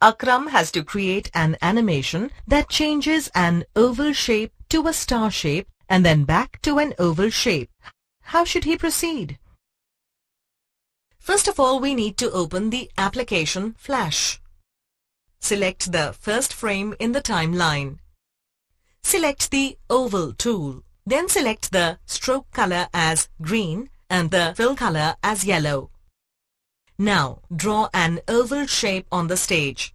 Akram has to create an animation that changes an oval shape to a star shape and then back to an oval shape. How should he proceed? First of all, we need to open the application Flash. Select the first frame in the timeline. Select the Oval tool. Then select the stroke color as green and the fill color as yellow. Now, draw an oval shape on the stage.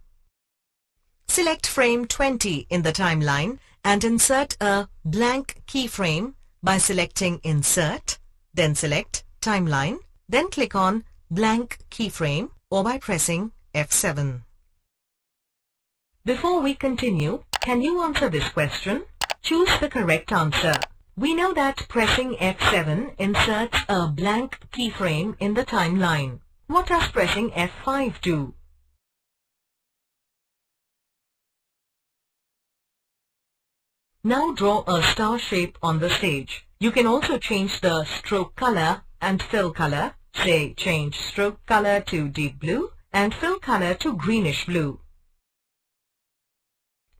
Select frame 20 in the timeline and insert a blank keyframe by selecting Insert, then select Timeline, then click on Blank Keyframe or by pressing F7. Before we continue, can you answer this question? Choose the correct answer. We know that pressing F7 inserts a blank keyframe in the timeline. What does pressing F5 do? Now draw a star shape on the stage. You can also change the stroke color and fill color. Say, change stroke color to deep blue and fill color to greenish blue.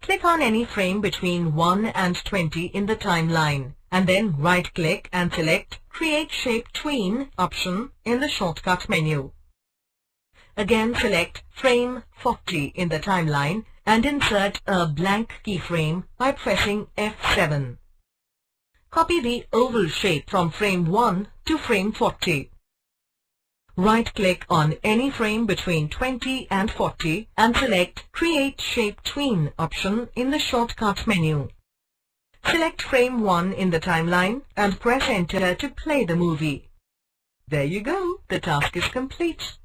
Click on any frame between 1 and 20 in the timeline and then right-click and select Create Shape Tween option in the shortcut menu. Again select frame 40 in the timeline and insert a blank keyframe by pressing F7. Copy the oval shape from frame 1 to frame 40. Right-click on any frame between 20 and 40 and select Create Shape Tween option in the shortcut menu. Select frame 1 in the timeline and press Enter to play the movie. There you go, the task is complete.